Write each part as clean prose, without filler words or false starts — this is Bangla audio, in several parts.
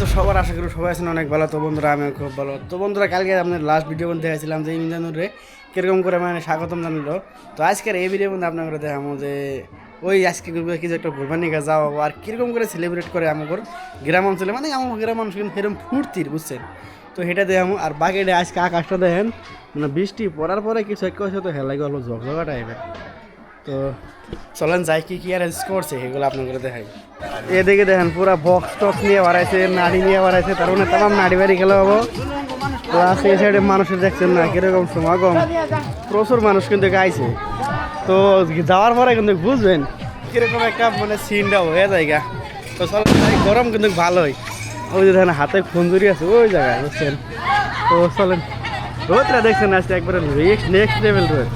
তো সবার আশা করি সবাই আছেন অনেক ভালো। তো বন্ধুরা আমিও খুব ভালো। তো বন্ধুরা কালকে আপনার লাস্ট ভিডিও মধ্যে দেখাইছিলাম যে ইমজানুরে কীরকম করে মানে স্বাগতম জানালো। তো আজকের এই ভিডিওর মধ্যে আপনাকে দেখাবো যে ওই আজকে কিছু একটা কোরবানি গা যাওয়া আর কীরকম করে সেলিব্রেট করে আমাদের গ্রাম অঞ্চলে, মানে আমার গ্রাম মানুষ কিন্তু এরকম ফুর্তির, বুঝছেন? তো সেটা দেখাবো। আর বাকিটা আজকে আকাশটা দেখেন, মানে বৃষ্টি পড়ার পরে কিছু একটা তো হেলাই গেল ঝকঝকা টাইপের। তো চলেন যাই কি অ্যারেঞ্জ করছে সেগুলো আপনাদের দেখাই। এদিকে দেখেন পুরা বক্স টক্স নিয়ে বাড়াইছে, নাড়ি নিয়ে বাড়াইছে, তার মানে তাম নাড়ি বাড়ি খেলা হবো। প্লাস এই সাইডে মানুষের দেখছেন না কিরকম সমাগম, প্রচুর মানুষ কিন্তু গাইছে। তো যাওয়ার পরে কিন্তু বুঝবেন কিরকম একটা মানে সিনটা হয়ে জায়গা। তো চলেন, গরম কিন্তু ভালোই। ওই যে দেখেন হাতে খুঞ্জুরি আছে ওই জায়গায়, বুঝছেন? তো চলেন, রোদটা দেখছেন আজকে একবারে নেক্সট লেভেল রোদ।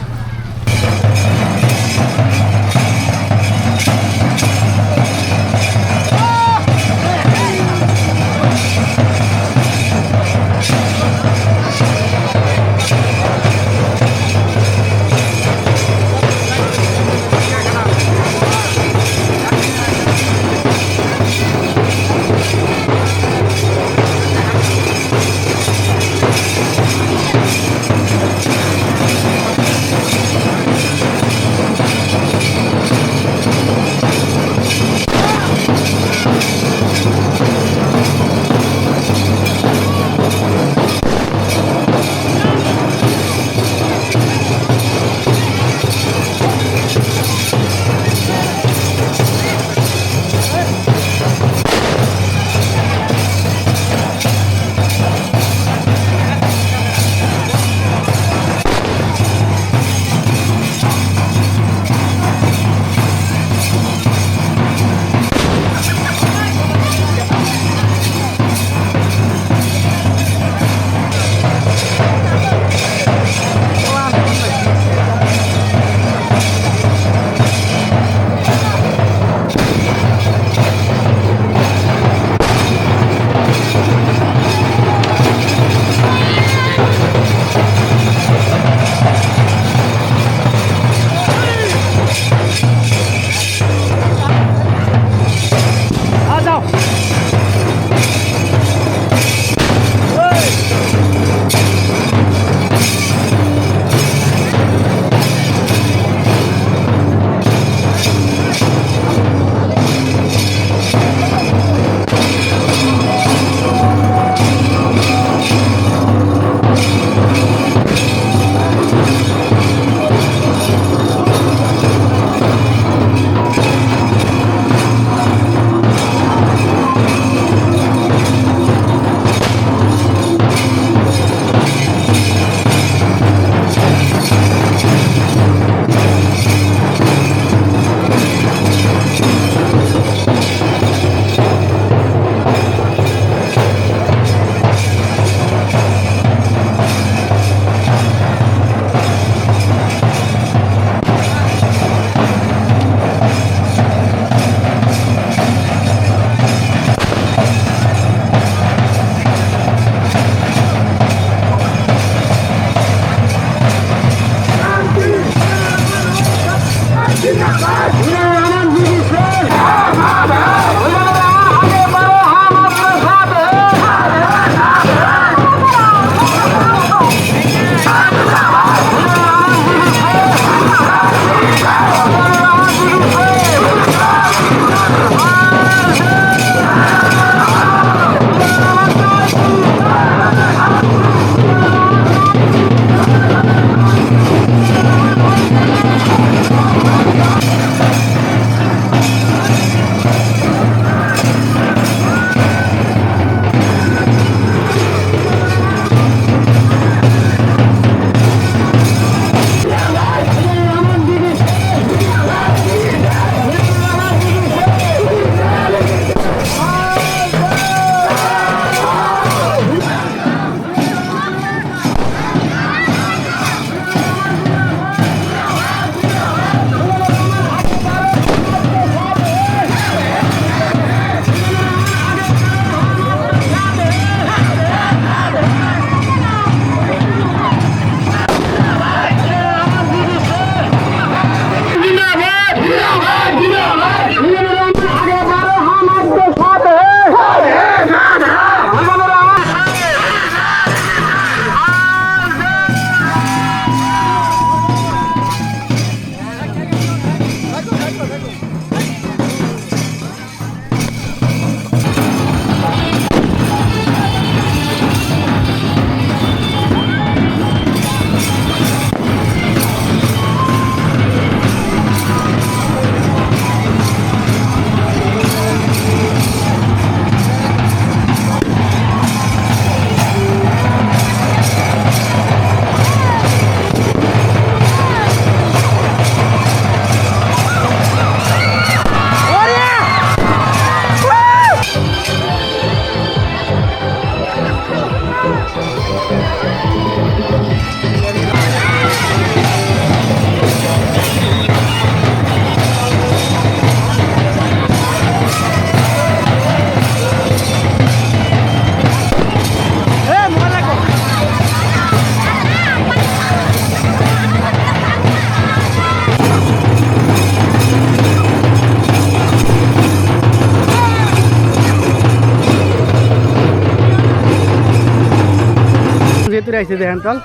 যেহেতু আইসি দেখেন তাল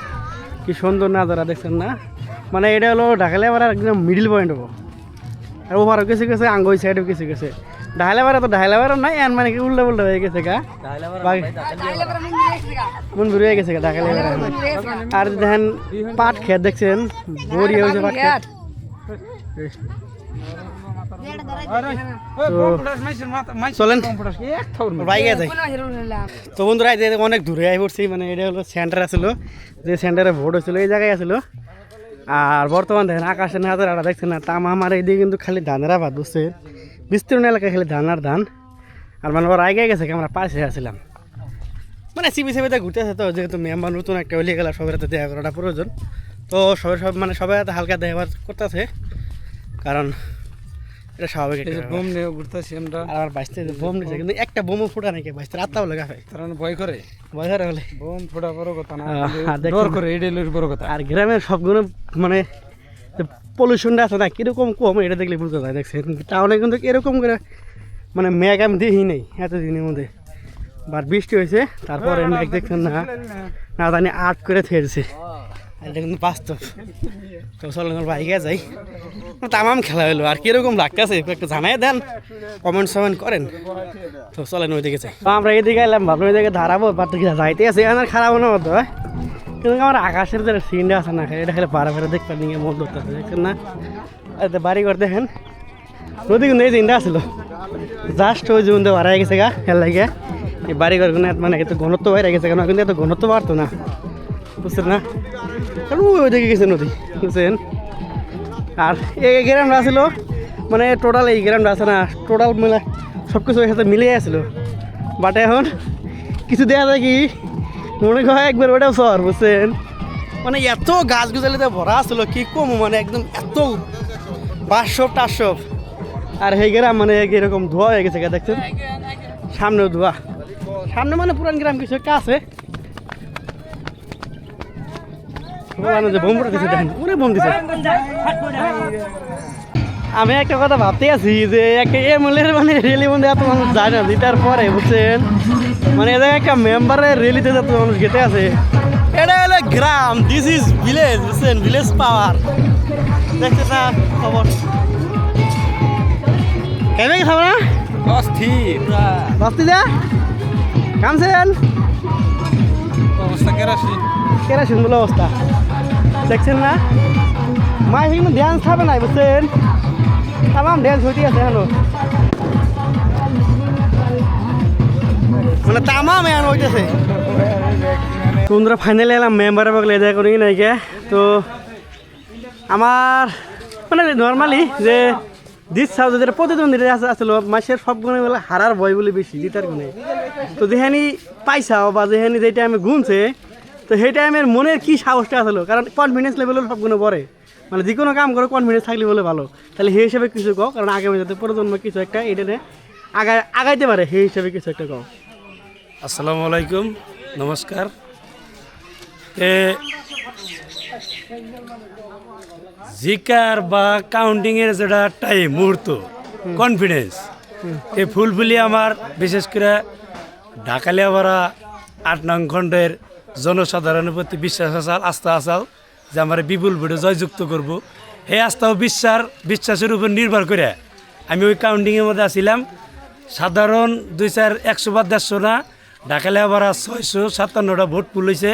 কি সুন্দর নাজারা দেখছেন না, মানে এটা হলো ঢাকালিয়াপাড়া একদম মিডিল পয়েন্ট হবো। আর ওভারও কিছু গেছে আঙ্গুই সাইডেও কিছু গেছে। ঢাকালিয়াপাড়া তো ঢাকালিয়াপাড়া নাই এন মানে কি উল্টা উল্টা হয়ে গেছে গা, মন ঘুরে হয়ে গেছে গা ঢাকালিয়াপাড়া। আর দেখেন পাট খেত দেখছেন, বড়ি হয়েছে পাট খেত। চলেন বাইকে যাই। তো বন্ধুরা অনেক দূরে আই পড়ছি, মানে এটা হলো সেন্টার আসলো, যে সেন্টারে ভোট হয়েছিল এই জায়গায় আসলো। আর বর্তমান দেখেন আকাশের নাজারা দেখছেন না, তাম আমার এইদিকে কিন্তু খালি ধানের আবাদ বুঝছে, বিস্তীর্ণ এলাকায় খালি ধান আর ধান। আর মানে ওরা আগে গেছে আমরা পাশে আসছিলাম, মানে সিবি সিবিতে ঘুরতে আসে তো, যেহেতু মেম্বার নতুন একটা হলিয়ে গেল সবার হাতে দেখা করাটা প্রয়োজন। তো মানে সবাই হাতে হালকা দেখা করতেছে, কারণ এটা স্বাভাবিক। বোম নিয়ে ঘুরতেছি আমরা, আর বাঁচতে বোম নিচ্ছে কিন্তু একটা বোমও ফুটা নাকি বাঁচতে রাতটাও লাগা হয়, কারণ ভয় করে বলে বোম ফুটা বড় কথা না, ডর ডর করে এটাই বড় কথা। আর গ্রামের সবগুলো মানে পলিউশনটা আছে না কিরকম কম, এটা দেখলে বুঝতে যায়। দেখছেন টাউনে কিন্তু এরকম করে মানে মেঘ আমি দেখি নেই এতদিনের মধ্যে, বার বৃষ্টি হয়েছে তারপরে মেঘ দেখছেন না, না জানি আর্ট করে থেয়েছে, এটা কিন্তু বাস্তব। তো চলেন বাইকে যাই, তামাম খেলা হলো। আর কিরকম লাগতেছে একটু জানাই দেন, কমেন্ট করেন। তো চলেন ওইদিকে যাই। তো আমরা এইদিকে এলাম, ভাবলাম ওইদিকে দাঁড়াবো, বাট যাইতে আছে আর খারাপ মনে হতো হয়, কিন্তু আমার আকাশের যে সিনটা আছে না, এটা খেলে বারে বারে দেখতে নিয়ে মন ধরতেছে দেখছেন না। বাড়ি ঘর দেখেন, নদী কিন্তু এই দিনটা আসলো জাস্ট ওই জুন দিয়ে বাড়াই গেছে গা, খেল লাগে এই বাড়ি ঘর মানে এত ঘনত্ব বাইরে গেছে কেন, কিন্তু এত ঘনত্ব বাড়তো না বুঝছেন না, কারণ ওই দিকে গেছে নদী বুঝছেন। আর এই গ্রামটা আসলো মানে টোটাল এই গ্রামটা আছে না, টোটাল মানে সব কিছু একসাথে মিলিয়ে আসলো, বাট এখন কিছু দেখা যায় কি মনে হয় একবার ওটাও শহর বুঝছেন, মানে এত গাছ গুছালিতে ভরা আসলো কি কম, মানে একদম এত বাসব টাসব। আর সেই গ্রাম মানে এরকম ধোয়া হয়ে গেছে দেখছেন, সামনেও ধোয়া, সামনে মানে পুরান গ্রাম কিছু একটা আছে। আমি একটা কথা ভাবতে আছি যে একটা এমএলএর মানে রেলি মধ্যে এত মানুষ যায় না, যেটার পরে বুঝছেন মানে এদের একটা মেম্বারের রেলিতে যত মানুষ গেতে আছে, এটা হলো গ্রাম, দিস ইজ ভিলেজ বুঝছেন, ভিলেজ পাওয়ার দেখছেন না খবর। কেন খাবো না বস্তি যা কামছেন অবস্থা কেরাসিন কেরাসিন বলে অবস্থা দেখছেন না, মায়ের কিন্তু ড্যান্স খাবে নাই বুঝছেন, তাম ড্যান্স হইতে আছে হ্যালো, মানে তামাম এখন হইতেছে। তোমরা ফাইনালি এলাম মেম্বারের বগলে দেখা করি নাই কে। তো আমার মানে নর্মালি যে দিস সাউ যেটা প্রতিদ্বন্দ্বীরা আসলো মাসের সব গুণে বলে হারার ভয় বলে বেশি জিতার গুণে। তো যেখানি পাইসাও বা যেখানি যে টাইমে গুনছে, তো সেই টাইমের মনের কি সাহসটা আসলো, কারণ কনফিডেন্স লেভেলের সব গুণে পড়ে, মানে যে কোনো কাম করে কনফিডেন্স থাকলে বলে ভালো, তাহলে সেই হিসাবে কিছু কও, কারণ আগামী যাতে প্রজন্ম কিছু একটা এটা আগাইতে পারে সেই হিসাবে কিছু একটা কও। আসসালামু আলাইকুম, নমস্কার। জিকার বা কাউন্টিংয়ের যেটা টাইম মুহূর্ত কনফিডেন্স এই ফুলফুলি আমার বিশেষ করে ঢাকালিয়াপাড়া ৮ নং খণ্ডের জনসাধারণের প্রতি বিশ্বাস আসাল, আস্থা আসাল যে আমার বিপুল ভোটে জয়যুক্ত করব। এই আস্থা ও বিশ্বাসের উপর নির্ভর করে আমি ওই কাউন্টিংয়ের মধ্যে আসছিলাম। সাধারণ 100 বা 150 না, ঢাকালিয়াপাড়া 657টা ভোট পুল হয়েছে।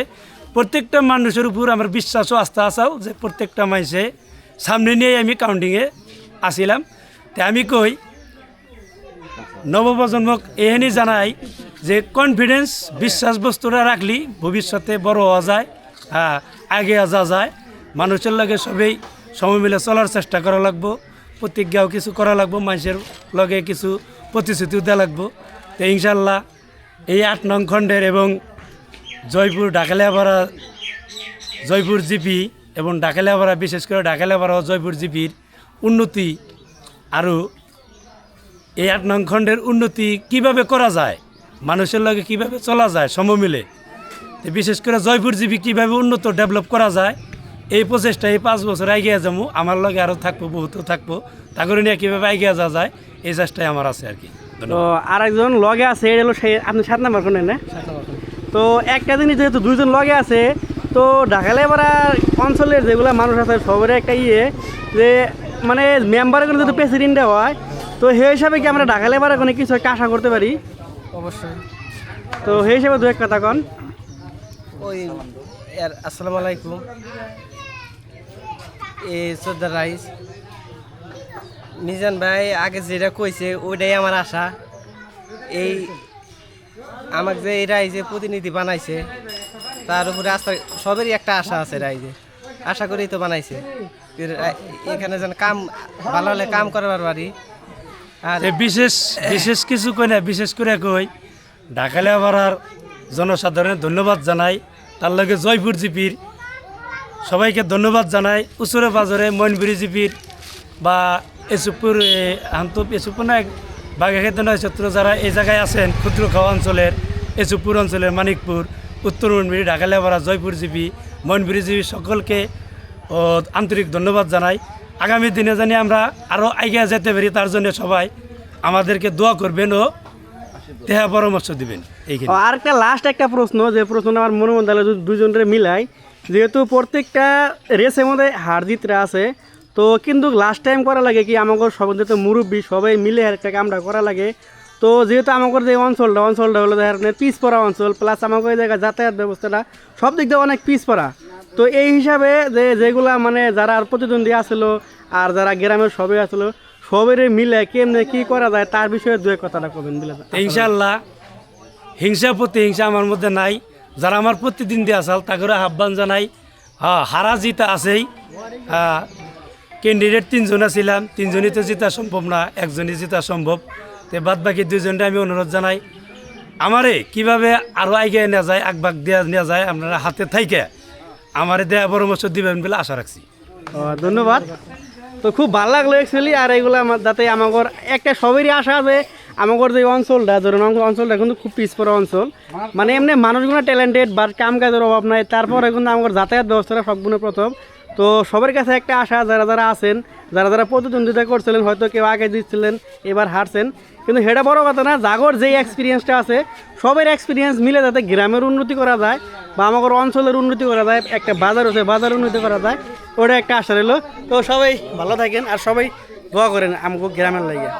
প্রত্যেকটা মানুষের উপর আমার বিশ্বাস ও আস্থা আসাও যে প্রত্যেকটা মানুষে সামনে নিয়ে আমি কাউন্টিংয়ে আসিলাম। তাই আমি কই নবপ্রজন্মক এহেনি জানাই যে কনফিডেন্স বিশ্বাস বস্তুটা রাখলি ভবিষ্যতে বড় হওয়া যায়, আগে যাওয়া যায়। মানুষের লগে সবাই সময় মিলে চলার চেষ্টা করা লাগবো, প্রতিজ্ঞাও কিছু করা লাগবো, মানুষের লগে কিছু প্রতিশ্রুতিও দেওয়া লাগবো। তো ইনশাল্লাহ এই 8 নং খণ্ডের এবং জয়পুর ঢাকালিয়াপাড়া জয়পুর জিপি এবং ঢাকালিয়াপাড়া বিশেষ করে ঢাকালিয়াপাড়া ও জয়পুর জিপির উন্নতি, আরও এই 8 নং খণ্ডের উন্নতি কীভাবে করা যায়, মানুষের লগে কীভাবে চলা যায় সময় মিলে, বিশেষ করে জয়পুর জিপি কীভাবে উন্নত ডেভেলপ করা যায়, এই প্রচেষ্টা এই 5 বছর এগিয়ে যাবো। আমার লগে আরও থাকবো, বহুত থাকবো, তা করে নিয়ে কীভাবে এগিয়ে যাওয়া যায় এই চেষ্টাই আমার আছে আর কি। তো আরেকজন লগে আছে, এটা হলো সেই আপনি 7 নাম্বার কোণে না, তো একটা জিনিস যেহেতু দুইজন লগে আছে, তো ঢাকালেপাড়া অঞ্চলের যেগুলো মানুষ আছে সবার একটা যে মানে মেম্বারের কোনো যদি প্রেসিডেন্ট হয়, তো সেই হিসাবে কি আমরা ঢাকালেপাড়া কোনো কিছু একটা আশা করতে পারি? অবশ্যই। তো সেই হিসাবে দু এক কথা কন। ওই আসসালামু আলাইকুম, এই সর্দার রাইস মিজান ভাই আগে যেটা কইছে ওইটাই আমার আশা। এই আমাকে যে এই রাইজে প্রতিনিধি বানাইছে তার উপরে আস্থা, সবেরই একটা আশা আছে রাইজে, আশা করেই তো বানাইছে এখানে যেন কাম ভালো হলে কাম করবার পারি। আর বিশেষ বিশেষ কিছু কই না, বিশেষ করে কই ঢাকালেপাড়ার জনসাধারণের ধন্যবাদ জানাই, তার লগে জয়পুর জিপির সবাইকে ধন্যবাদ জানাই, উচরে বাজারে মইনপুরি জিপির বা এসুপুর আন্তপ এসুপুর না বাগেখাদ্য নয় ছত্র যারা এই জায়গায় আছেন, ক্ষুদ্র খাওয়া অঞ্চলের এসুপুর অঞ্চলের মানিকপুর, উত্তর মইনপুরি, ঢাকালেপাড়া, জয়পুর জিপি, মইনপুরি জিপি সকলকে আন্তরিক ধন্যবাদ জানাই। আগামী দিনে জানি আমরা আরও এগিয়ে যেতে পারি, তার জন্য সবাই আমাদেরকে দোয়া করবেন ও দেহা পরামর্শ দিবেন। এইখানে আর একটা লাস্ট একটা প্রশ্ন, যে প্রশ্নটা আমার মনে মধ্যে দুজনের মিলাই, যেহেতু প্রত্যেকটা রেসের মধ্যে হার জিতরা আছে, তো কিন্তু লাস্ট টাইম করা লাগে কি আমাদের সবাই যেহেতু মুরব্বী সবাই মিলে একটা কামটা করা লাগে। তো যেহেতু আমাদের যে অঞ্চলটা হলো পিছপড়া অঞ্চল, প্লাস আমাদের এই জায়গায় যাতায়াত ব্যবস্থাটা সব দিক দিয়ে অনেক পিছপড়া। তো এই হিসাবে যেগুলা মানে যারা আর প্রতিদ্বন্দ্বী আসলো আর যারা গ্রামের সবাই আসলো, সবের মিলে কেমনে কি করা যায় তার বিষয়ে দু এক কথাটা করবেন বলে। ইনশাআল্লাহ হিংসা প্রতিহিংসা আমার মধ্যে নাই, যারা আমার প্রতিদিন দিয়ে আসাল তাকে আহ্বান জানাই। হারা জিতা আছেই, ক্যান্ডিডেট 3 জন ছিলাম, 3 জনই তো জিতা সম্ভব না, একজনই জিতা সম্ভব। তো বাদ বাকি 2 জনটা আমি অনুরোধ জানাই আমারে কিভাবে আরও এগিয়ে নেওয়া যায়, আগবাগ দেওয়া নেওয়া যায়, আপনারা হাতে থাইকে আমারে দেয়া পরামর্শ দিবেন বলে আশা রাখছি। ধন্যবাদ। তো খুব ভালো লাগলো অ্যাকচুয়ালি, আর এগুলো যাতে আমাদের একটা সবেরই আশা আছে আমাদের যে অঞ্চলটা, ধরুন অঞ্চলটা কিন্তু খুব পিছপড়া অঞ্চল, মানে এমনি মানুষগুলো ট্যালেন্টেড বাট কাম কাজের অভাব নাই, তারপরে কিন্তু আমাদের যাতায়াত ব্যবস্থাটা সবগুলো প্রথম। তো সবার কাছে একটা আশা, যারা যারা আছেন, যারা যারা প্রতিদ্বন্দ্বিতা করছিলেন, হয়তো কেউ আগে দিচ্ছিলেন এবার হারছেন, কিন্তু সেটা বড় কথা না, জাগর যেই এক্সপিরিয়েন্সটা আছে সবের এক্সপিরিয়েন্স মিলে যাতে গ্রামের উন্নতি করা যায় বা আমাদের অঞ্চলের উন্নতি করা যায়, একটা বাজার হচ্ছে বাজার উন্নতি করা যায়, ওটা একটা আশা রইল। তো সবাই ভালো থাকেন আর সবাই দোয়া করেন আমাকে গ্রামের লাগিয়ে।